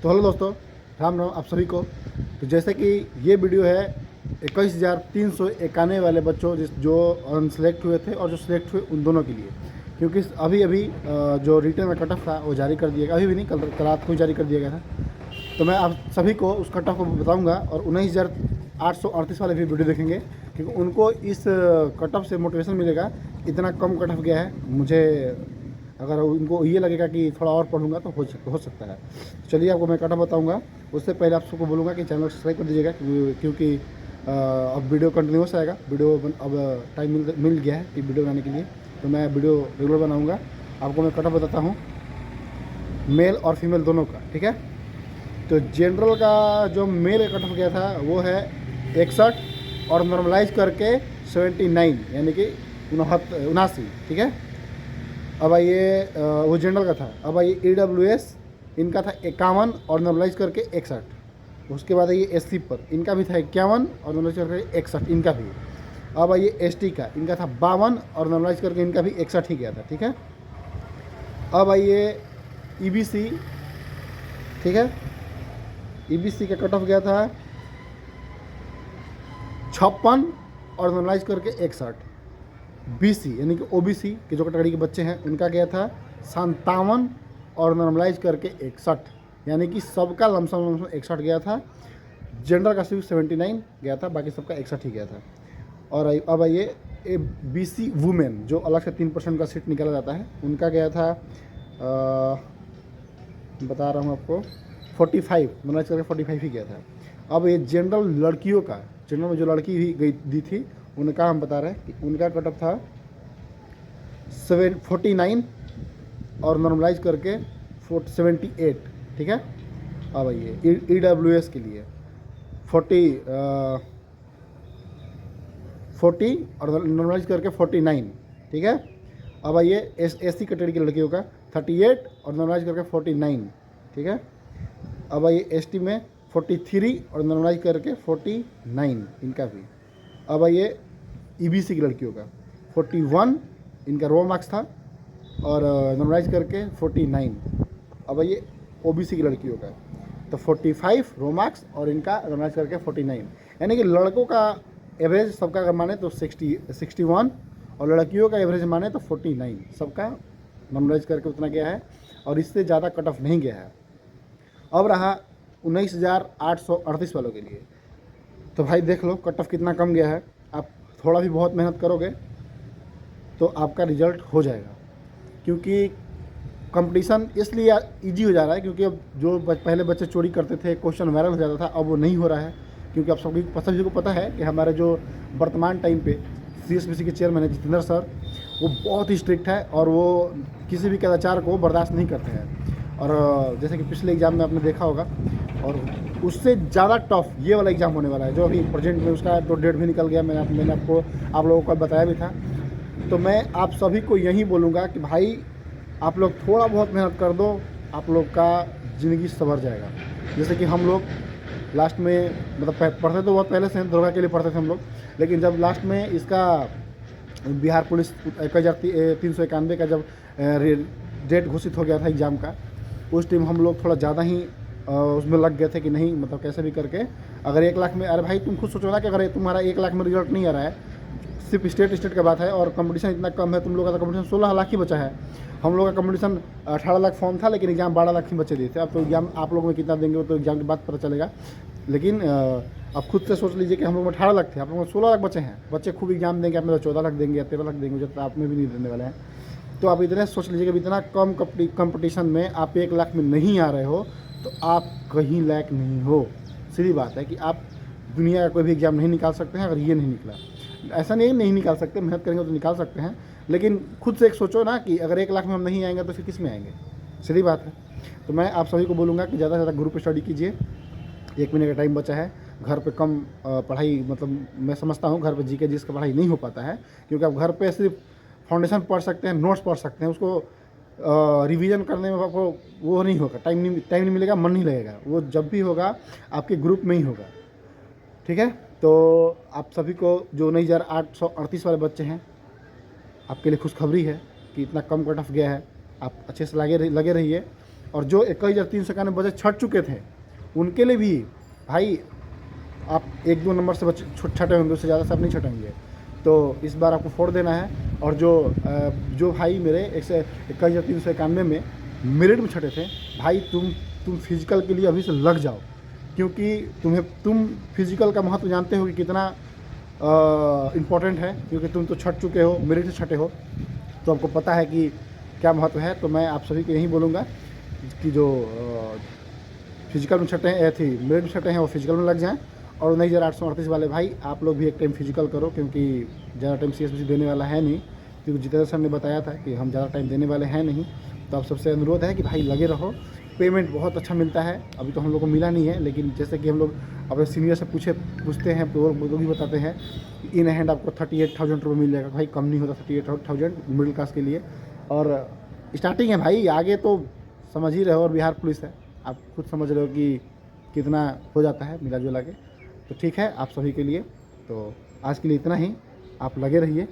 तो हेलो दोस्तों, राम राम आप सभी को। तो जैसे कि ये वीडियो है 21,391 वाले बच्चों जो अनसेलेक्ट हुए थे और जो सिलेक्ट हुए उन दोनों के लिए, क्योंकि अभी अभी जो रिटर्न में कट ऑफ था वो जारी कर दिया गया। अभी भी नहीं, कल रात को ही जारी कर दिया गया था। तो मैं आप सभी को उस कट ऑफ को बताऊँगा और 19,838 वाले भी वीडियो देखेंगे, क्योंकि उनको इस कट ऑफ से मोटिवेशन मिलेगा। इतना कम कट ऑफ गया है, मुझे अगर उनको ये लगेगा कि थोड़ा और पढ़ूंगा तो हो सकता है। चलिए आपको मैं कट ऑफ बताऊंगा। उससे पहले आप सबको बोलूँगा कि चैनल को सब्सक्राइब कर दीजिएगा, क्योंकि अब वीडियो कंटिन्यूस आएगा। अब टाइम मिल गया है कि वीडियो बनाने के लिए, तो मैं वीडियो रेगुलर बनाऊँगा। आपको मैं कट ऑफ बताता हूँ मेल और फीमेल दोनों का, ठीक है। तो जनरल का जो मेल कट ऑफ गया था वो है 61 और नॉर्मलाइज करके 79 यानी कि 79, ठीक है। अब आइए वो जनरल का था। अब आइए EWS, इनका था 51 और नॉर्मलाइज करके 61। उसके बाद आइए SC पर, इनका भी था 51 और नॉर्मलाइज करके 61, इनका भी। अब आइए ST का, इनका था 52 और नॉर्मलाइज करके इनका भी 61 ही गया था, ठीक है। अब आइए EBC, ठीक है। EBC का कट ऑफ गया था 56 और नॉर्मलाइज करके 61। BC यानी कि OBC के जो कैटेगरी के बच्चे हैं उनका गया था 57 और नॉर्मलाइज करके 61, यानी कि सबका लमसम 61 गया था। जनरल का सिर्फ 79 गया था, बाकी सबका 61 ही गया था। और अब आइए BC वुमेन, जो अलग से 3% का सीट निकाला जाता है, उनका गया था बता रहा हूँ आपको 45, नॉर्मलाइज करके 45 ही गया था। अब ये जनरल लड़कियों का, जनरल में जो लड़की भी गई दी थी उनका हम बता रहे हैं कि उनका कट ऑफ था 49 और नॉर्मलाइज करके 78, ठीक है। अब आइए EWS के लिए 40 और नॉर्मलाइज करके 49, ठीक है। अब आइए SC कैटेगरी की लड़कियों का 38 और नॉर्मलाइज करके 49, ठीक है। अब आइए ST में 43 और नॉर्मलाइज करके 49, इनका भी। अब आइए EBC की लड़कियों का 41, इनका रो मार्क्स था और नॉर्मलाइज करके 49। अब आइए OBC की लड़कियों का तो 45 रो मार्क्स और इनका नॉर्मलाइज करके 49, यानी कि लड़कों का एवरेज सबका अगर माने तो 61 और लड़कियों का एवरेज माने तो 49, सबका नॉर्मलाइज करके उतना गया है और इससे ज़्यादा कट ऑफ नहीं गया है। अब रहा 19,838 वालों के लिए। तो भाई देख लो कट ऑफ कितना कम गया है। आप थोड़ा भी बहुत मेहनत करोगे तो आपका रिजल्ट हो जाएगा, क्योंकि कंपटीशन इसलिए इजी हो जा रहा है क्योंकि अब जो पहले बच्चे चोरी करते थे, क्वेश्चन वायरल हो जाता था, अब वो नहीं हो रहा है। क्योंकि आप सभी को पता है कि हमारे जो वर्तमान टाइम पे CSBC के चेयरमैन है जितेंद्र सर, वो बहुत ही स्ट्रिक्ट है और वो किसी भी कदाचार को बर्दाश्त नहीं करते हैं। और जैसे कि पिछले एग्ज़ाम में आपने देखा होगा, और उससे ज़्यादा टफ ये वाला एग्ज़ाम होने वाला है जो अभी प्रेजेंट में, उसका तो डेट भी निकल गया। मैंने आपको आप लोगों को बताया भी था। तो मैं आप सभी को यही बोलूँगा कि भाई आप लोग थोड़ा बहुत मेहनत कर दो, आप लोग का ज़िंदगी संवर जाएगा। जैसे कि हम लोग लास्ट में मतलब पढ़ते तो बहुत पहले से हैं, दरोगा के लिए पढ़ते थे हम लोग, लेकिन जब लास्ट में इसका बिहार पुलिस 1391 का जब डेट घोषित हो गया था एग्ज़ाम का, उस टाइम हम लोग थोड़ा ज़्यादा ही उसमें लग गए थे कि नहीं, मतलब कैसे भी करके अगर 1 लाख में, अरे भाई तुम खुद सोचो ना कि अगर तुम्हारा 1 लाख में रिजल्ट नहीं आ रहा है, सिर्फ स्टेट का बात है और कंपटीशन इतना कम है, तुम लोग का कंपटीशन 16 लाख ही बचा है। हम लोग का कंपटीशन 18 लाख फॉर्म था, लेकिन एग्ज़ाम 12 लाख ही बच्चे दिए थे। अब तो एग्ज़ाम आप लोगों में कितना देंगे वो तो एग्ज़ाम के बाद पता चलेगा, लेकिन आप खुद से सोच लीजिए कि हम लोग में 18 लाख थे, आप लोगों में 16 लाख बचे हैं। बच्चे खूब एग्जाम देंगे, आप में 14 लाख देंगे या 13 लाख देंगे, जो तो आप में भी नहीं देने वाले हैं। तो आप इतने सोच लीजिए कि इतना कम कंपटीशन में आप 1 लाख में नहीं आ रहे हो तो आप कहीं लायक नहीं हो। सीधी बात है कि आप दुनिया का कोई भी एग्ज़ाम नहीं निकाल सकते हैं अगर ये नहीं निकला। ऐसा नहीं निकाल सकते, मेहनत करेंगे तो निकाल सकते हैं, लेकिन खुद से एक सोचो ना कि अगर 1 लाख में हम नहीं आएंगे तो फिर किस में आएंगे। सीधी बात है। तो मैं आप सभी को बोलूँगा कि ज़्यादा से ज़्यादा ग्रुप स्टडी कीजिए। 1 महीने का टाइम बचा है। घर पे कम पढ़ाई, मतलब मैं समझता हूँ घर पे GK GS का पढ़ाई नहीं हो पाता है, क्योंकि आप घर पे सिर्फ फाउंडेशन पढ़ सकते हैं, नोट्स पढ़ सकते हैं, उसको रिवीजन करने में आपको वो नहीं होगा, टाइम नहीं मिलेगा, मन नहीं लगेगा। वो जब भी होगा आपके ग्रुप में ही होगा, ठीक है। तो आप सभी को जो 19,838 वाले बच्चे हैं, आपके लिए खुशखबरी है कि इतना कम कट ऑफ गया है। आप अच्छे से लगे रहिए और जो 21,391 बच्चे छट चुके थे उनके लिए भी भाई आप 1-2 नंबर से बच्चे छटे होंगे, उससे ज़्यादा से आप नहीं छटेंगे। तो इस बार आपको 4 देना है। और जो भाई मेरे 21,391 में मेरिट में छटे थे, भाई तुम फिजिकल के लिए अभी से लग जाओ, क्योंकि तुम फिजिकल का महत्व जानते हो कि कितना इम्पोर्टेंट है, क्योंकि तुम तो छट चुके हो, मेरिट से छटे हो, तो आपको पता है कि क्या महत्व है। तो मैं आप सभी को यही बोलूँगा कि जो फिजिकल में छटे हैं मेरिट में छटे हैं वो फिजिकल में लग जाएं। और 19,838 वाले भाई आप लोग भी एक टाइम फिजिकल करो, क्योंकि ज़्यादा टाइम CSBC देने वाला है नहीं, क्योंकि जितेंद्र सर ने बताया था कि हम ज़्यादा टाइम देने वाले हैं नहीं। तो आप सबसे अनुरोध है कि भाई लगे रहो। पेमेंट बहुत अच्छा मिलता है, अभी तो हम लोग को मिला नहीं है, लेकिन जैसे कि हम लोग अपने सीनियर से पूछते हैं तो वो लोग भी बताते हैं कि इन हैंड आपको 38,000 रुपये मिल जाएगा। भाई कम नहीं होता 38,000 मिडिल क्लास के लिए, और स्टार्टिंग है भाई, आगे तो समझ ही रहे हो। और बिहार पुलिस है, आप खुद समझ रहे हो कि कितना हो जाता है मिला जुला के। तो ठीक है आप सभी के लिए, तो आज के लिए इतना ही, आप लगे रहिए।